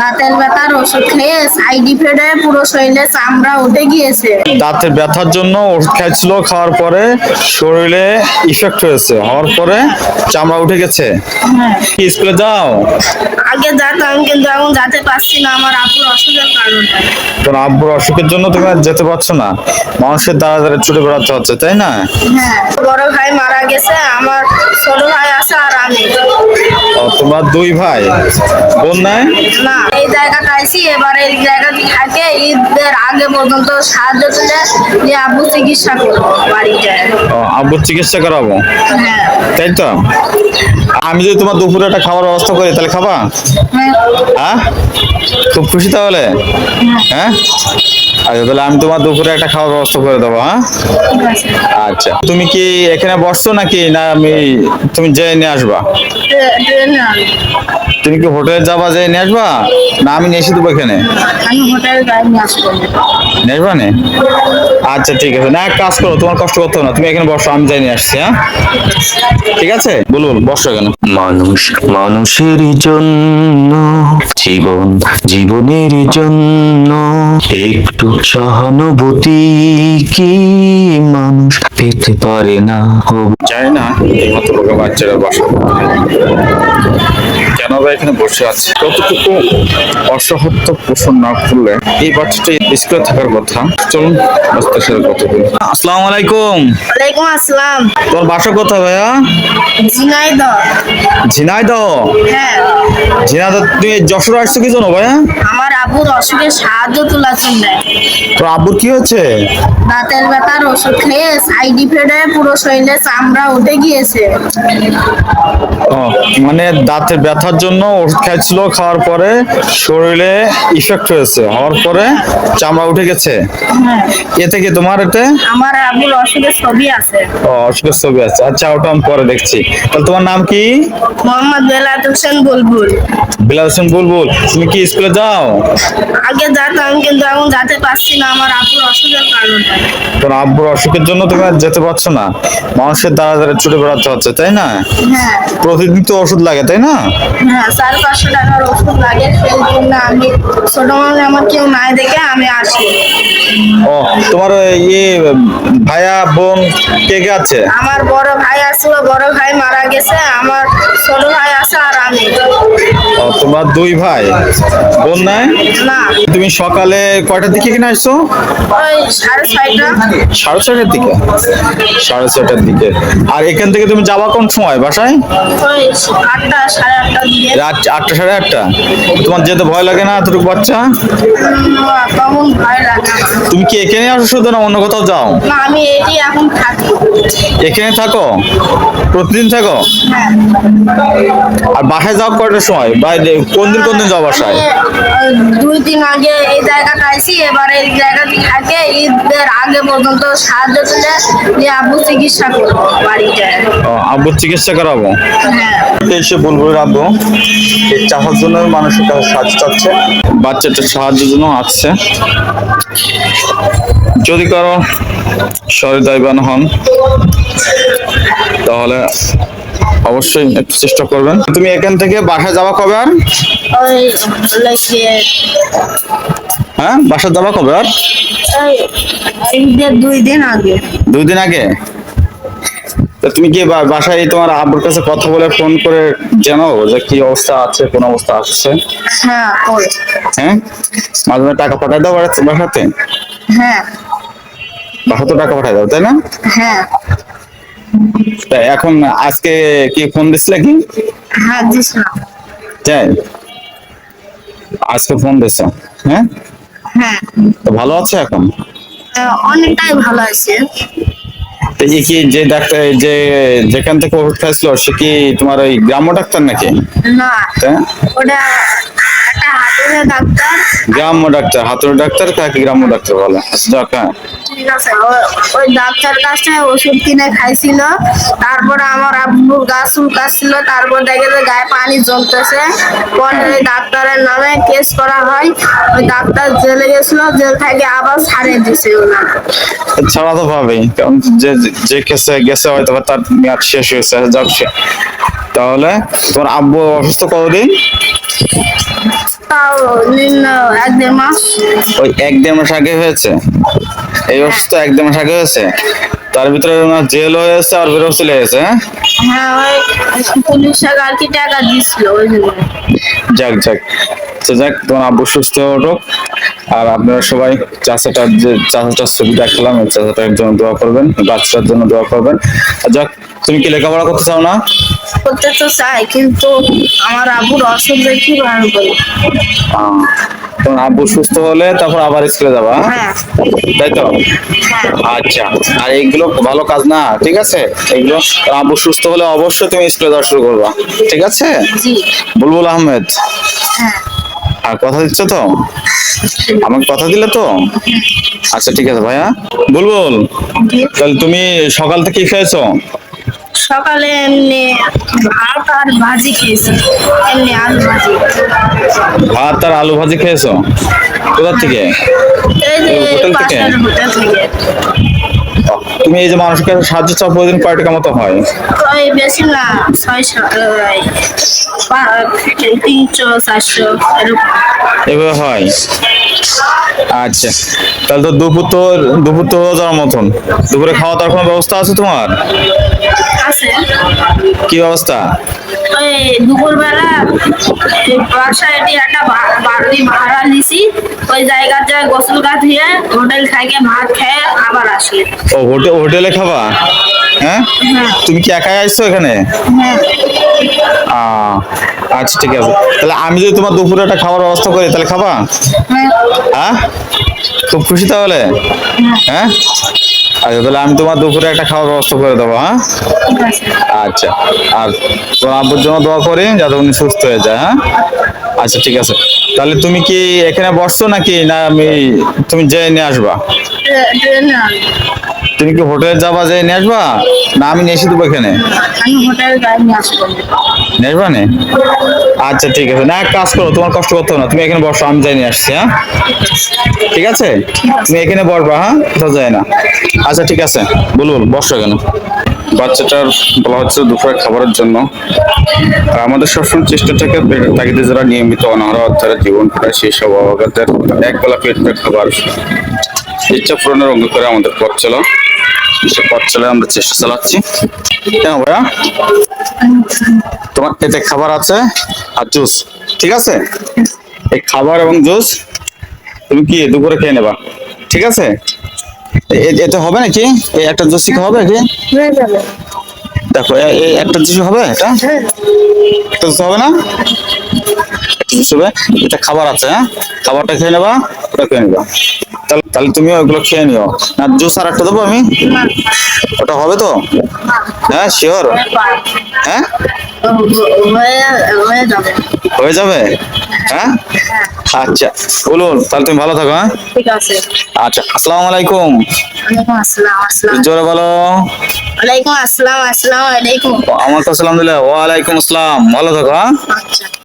দাঁতের ব্যথার ওষুধ খেয়ে সাইড ইফেক্টে পুরো শরীরে চামড়া উঠে গিয়েছে। দাঁতের ব্যথার জন্য ওষুধ খাইছিল, খাওয়ার পরে শরীরে ইফেক্ট হয়েছে, হওয়ার পরে চামড়া উঠে গেছে। হ্যাঁ, কি স্কুলে যাও? আগে যেতাম কিন্তু এখন যেতে পারছি না আমার আব্বুর অসুখের কারণে। তোর আব্বুর অসুখের জন্য তুমি আর যেতে পারছো না, মানুষের দ্বারা দ্বারা ছুটে বেড়াতে হচ্ছে, তাই না? হ্যাঁ, বড় ভাই মারা গেছে, আমার ছোট ভাই আছে আর আমি। তোমার দুই ভাই, বোন নাই? না, এই জায়গাটা আইছি, এবার এই জায়গাটি থাকে ঈদের আগে পর্যন্ত সাহায্য তুলে যে আব্বু চিকিৎসা করবো বাড়িতে। আব্বুর চিকিৎসা করাবো, হ্যাঁ। তাই তো? আমি যদি তোমার দুপুরে একটা খাবার ব্যবস্থা করি তাহলে খাবা? হ্যাঁ। হ্যাঁ, খুব খুশি তাহলে? হ্যাঁ, আচ্ছা, তাহলে আমি তোমার দুপুরে একটা খাওয়ার ব্যবস্থা করে দেবো। হ্যাঁ, ঠিক আছে। আচ্ছা, তুমি কি এখানে বসছো নাকি না তুমি যেয়ে নিয়ে আসবা? ট্রেনে আনো। তুমি কি হোটেলে যাবা, যেয়ে নিয়ে আসবা না আমি নিয়ে এসে দেবো এখানে? আমি হোটেলে যাই নিয়ে আসবো। নিয়ে আসবা নে? আচ্ছা, ঠিক আছে। না, এক কাজ করো, তোমার কষ্ট করতে হবে না, তুমি এখানে বসো, আমি যাই নিয়ে আসছি। হ্যাঁ, ঠিক আছে, বলুন বসো এখানে। মানুষ মানুষের জন্য, জীবন জীবনের জন্য একটু সহানুভূতি কি মানুষ পেতে পারে না? জানি না এই হতভাগা বাচ্চারা বাসা কেন বা এখানে বসে আছে। কতটুকু অসহায়ত্ব পোষণ না করলে এই বাচ্চাটা স্কুলে থাকার কথা। চলুন বাচ্চার সাথে কথা বলি। আসসালামু আলাইকুম। ওয়ালাইকুম আসসালাম। তোর বাসা কোথায় ভাইয়া? ঝিনাইদহ। ঝিনাইদহ? হ্যাঁ। ঝিনাইদহ তুমি যশোর আসছো কি জন্য ভাইয়া? আমার আব্বুর অসুখের সাহায্য তোলার জন্য। তোর আব্বুর কি হচ্ছে? দাঁতের ব্যথার ওষুধ খেয়ে সাইড ইফেক্টে পুরো শরীরে চামড়া উঠে গিয়েছে। ও, মানে দাঁতের ব্যথার জন্য ওষুধ খাইছিল, খাওয়ার পরে শরীরে ইফেক্ট হয়েছে, হওয়ার পরে চামড়া উঠে গেছে। হ্যাঁ। এতে কি তোমার এতে? আমার আব্বুর অসুখের ছবি আছে। ও, অসুখের ছবি আছে। আচ্ছা, ওটা আমি পরে দেখছি। তাহলে তোমার নাম কি? মোহাম্মদ বেলায়েত হোসেন বুলবুল। বিলাল হোসেন বুলবুল। তুমি কি স্কুলে যাও? আগে যেতাম কিন্তু এখন যেতে পারছি না আমার আব্বুর অসুখের কারণে। তোর আব্বুর অসুখের জন্য তুমি আর যেতে পারছো না, মানুষের দ্বারা দ্বারা ছুটে বেড়াতে হচ্ছে, তাই না? হ্যাঁ। প্রতিদিন তো ওষুধ লাগে, তাই না? হ্যাঁ, 400-500 টাকার ওষুধ লাগে, সেই জন্য আমি ছোট মানে আমার কেউ নাই দেখে আমি আসি। ও, তোমার ইয়ে ভাইয়া বোন কে কে আছে? আমার বড় ভাই আসলো, বড় ভাই মারা গেছে, আমার ছোট ভাই আছে আর আমি। ও, তোমার দুই ভাই, বোন নাই? না, তুমি সকালে কয়টার দিকে এখানে আসছো? ওই 6:30। 6:30টার দিকে? 6:30টার দিকে। আর এখান থেকে তুমি যাবা কোন সময় বাসায়? ওই 8টা 8:30 দিকে। রাত 8টা 8:30? তোমার যেতে ভয় লাগে না এতটুকু বাচ্চা? তখন ভয় লাগে। তুমি কি এখানে আসো শুধু না অন্য কোথাও যাও? না, আমি এটি এখন থাকি। এখানে থাকো? প্রতিদিন থাকো? হ্যাঁ। আর বাসায় যাও কয়টার সময়? বাইরে কোন দিন যাও বাসায়? আমি 2 দিন আগে এই জায়গাটা আইছি, এবার এই জায়গাটি থাকে ঈদের আগে পর্যন্ত সাহায্য তুলে যে আব্বু চিকিৎসা করবো বাড়িতে। আব্বুর চিকিৎসা করাবো। হ্যাঁ। এসে বুলবুলের আব্বু এই চাষার জন্য মানুষের কাছে সাহায্য চাচ্ছে, বাচ্চাটা সাহায্যের জন্য আসছে। যদি কারো সহৃদয়বান হন তাহলে অবশ্যই একটু চেষ্টা করবেন। তুমি এখান থেকে বাসায় যাওয়া কবে আর? ওই লাগে হ্যাঁ, বাসায় যাওয়া কবে আর? ঈদের 2 দিন আগে। 2 দিন আগে? তা তুমি কি বাসায় তোমার আব্বুর কাছে কথা বলে ফোন করে জানাও যে কি অবস্থা আছে, কোন অবস্থা আসছে? হ্যাঁ, ওই। হ্যাঁ, মাঝে মাঝে টাকা পাঠায় দাও বাসাতে? হ্যাঁ। বাসাতে টাকা পাঠায় দাও, তাই না? হ্যাঁ। তা এখন আজকে কি ফোন দিছিলে কি? হ্যাঁ, দিছিলাম। তাই আজকে ফোন দিছো? হ্যাঁ। হ্যাঁ। তো ভালো আছে এখন? অনেকটাই ভালো আছে। তো এই কি যে ডাক্তার যেখান থেকে ওষুধ খাইছিল সে কি তোমার ওই গ্রাম্য ডাক্তার নাকি? না, হ্যাঁ? ওটা একটা হাতুড়ে ডাক্তার। গ্রাম্য ডাক্তার, হাতুড়ি ডাক্তার কাকে গ্রাম্য ডাক্তার বলে? আচ্ছা, ঠিক আছে, ওই ডাক্তার কাছে ওষুধ কিনে খাইছিল, তারপরে আমার আব্বু গা চুলকাচ্ছিল, তারপর দেখে যে গায়ে পানি জমতেছে, পরে ওই ডাক্তারের নামে কেস করা হয়। ওই ডাক্তার জেলে গেছিল, জেল থেকে আবার ছাড়িয়ে দিছে ওনার। ছাড়া তো পাবেই, কারণ যে যে কেসে গেছে হয়তো তার মেয়াদ শেষ হয়েছে, যাক সে। তাহলে তোমার আব্বু অসুস্থ কতদিন? তাও নিম্ন 1-1.5 মাস। ওই 1-1.5 মাস আগে হয়েছে? এই অসুস্থ 1-1.5 মাস আগে হয়েছে? তার ভিতরে জেল হয়েছে আর বেরো চলে গেছে, হ্যাঁ? হ্যাঁ, ওই পুলিশ আর কি টাকা দিছিল ওই জন্য। যাক যাক, তো যাক, তোমার আব্বু সুস্থ হোক। আর আপনারা সবাই চাচাটার ছবি দেখলাম, এই চাচাটার জন্য দোয়া করবেন, বাচ্চার জন্য দোয়া করবেন। আর যাক, তুমি কি লেখাপড়া করতে চাও না? করতে তো চাই, কিন্তু আমার আব্বুর অসুখ দেখি ভালো করি। তোমার আব্বু সুস্থ হলে তারপর আবার স্কুলে যাবা, হ্যাঁ? হ্যাঁ তাই তো? হ্যাঁ আচ্ছা, আর এইগুলো ভালো কাজ না, ঠিক আছে? এগুলো তোমার আব্বু সুস্থ হলে অবশ্যই তুমি স্কুলে যাওয়া শুরু করবা, ঠিক আছে? জি। বুলবুল আহমেদ, হ্যাঁ আর কথা দিচ্ছ তো? আমাকে কথা দিলে তো? আচ্ছা ঠিক আছে ভাইয়া। বুলবুল, জি। তাহলে তুমি সকাল থেকে কি খেয়েছো? সকালে এমনি ভাত আর ভাজি খেয়েছি, এমনি আলু ভাজি। ভাত আর আলু ভাজি খেয়েছো? কোথা থেকে? এই যে হোটেল থেকে? পাশের হোটেল থেকে। তুমি এই যে মানুষকে সাহায্য চাও, প্রতিদিন কয় টাকা মতো হয়? ওই বেশি না, 300-400 এরকম। এভাবে হয়? আচ্ছা, তাহলে তো দুপুর তো হয়ে যাওয়ার মতন। দুপুরে খাওয়া দাওয়ার কোনো ব্যবস্থা আছে তোমার? আছে। কি ব্যবস্থা? ওই দুপুরবেলা বাসায় একটা বাড়ি ভাড়া নিছি, ওই জায়গার যায় গোসল গা ধুয়ে হোটেল থেকে ভাত খেয়ে আবার আসি। ও, হোটেলে খাবা? হ্যাঁ, হ্যাঁ তুমি কি একাই আসছো এখানে? হ্যাঁ আচ্ছা ঠিক আছে, তাহলে আমি যদি তোমার দুপুরে একটা খাবার ব্যবস্থা করি তাহলে খাবা? হ্যাঁ হ্যাঁ, খুব খুশি তাহলে? হ্যাঁ, আচ্ছা, তাহলে আমি তোমার দুপুরে একটা খাওয়ার ব্যবস্থা করে দেবো, হ্যাঁ? ঠিক আছে। আচ্ছা, আর তোমার আব্বুর জন্য দোয়া করি যাতে উনি সুস্থ হয়ে যায়, হ্যাঁ? আচ্ছা ঠিক আছে, তাহলে তুমি কি এখানে বসছো নাকি, না তুমি যেয়ে নিয়ে আসবা? ট্রেনে তুমি কি হোটেলে যাবা, যেয়ে নিয়ে আসবা, না আমি নিয়ে এসে দেবো এখানে? আমি হোটেল গাড়ি নিয়ে আসবো। নিয়ে আসবা নে? আচ্ছা ঠিক আছে, না এক কাজ করো, তোমার কষ্ট করতে হবে না, তুমি এখানে বসো, আমি যাই নিয়ে আসছি, হ্যাঁ? ঠিক আছে, তুমি এখানে বসবা, হ্যাঁ, কোথাও যায় না। আচ্ছা ঠিক আছে, বলুন বসো এখানে। বাচ্চাটার বলা হচ্ছে দুপুরে খাবারের জন্য। আর আমাদের সবসময় চেষ্টা থাকে পেটের তাগিদে যারা নিয়মিত অনাহার অর্থাৎ জীবন কাটায় সেই সব অবগাতের একবেলা পেটের খাবার ইচ্ছা পূরণের অঙ্গ করে আমাদের পথ চলা। সে পথ চলে আমরা চেষ্টা চালাচ্ছি। কেন ভাইয়া, তোমার এতে খাবার আছে আর জুস, ঠিক আছে? এই খাবার এবং জুস তুমি কি দুপুরে খেয়ে নেবা, ঠিক আছে? এতে হবে নাকি? এই একটা জুস কি হবে কি? হয়ে যাবে। দেখো, এই একটা জুস হবে, এটা একটা জুস হবে না? জুস হবে, এটা খাবার আছে, হ্যাঁ? খাবারটা খেয়ে নেবা, ওটা খেয়ে নেবা। তাহলে তুমি ওইগুলো খেয়ে নিও। না জুস আর একটা দেবো আমি? ওটা হবে তো? হ্যাঁ শিওর? হ্যাঁ, হয়ে যাবে। হয়ে যাবে, হ্যাঁ? আচ্ছা বলুন, তাহলে তুমি ভালো থাকো, হ্যাঁ? ঠিক আছে। আচ্ছা, আসসালামু আলাইকুম। ওয়ালাইকুম আসসালাম। জোরে বলো। ওয়ালাইকুম আসসালাম। আসসালামু আলাইকুম। আমার তো সালাম দিলে, ওয়ালাইকুম আসসালাম, ভালো থাকো, হ্যাঁ? আচ্ছা।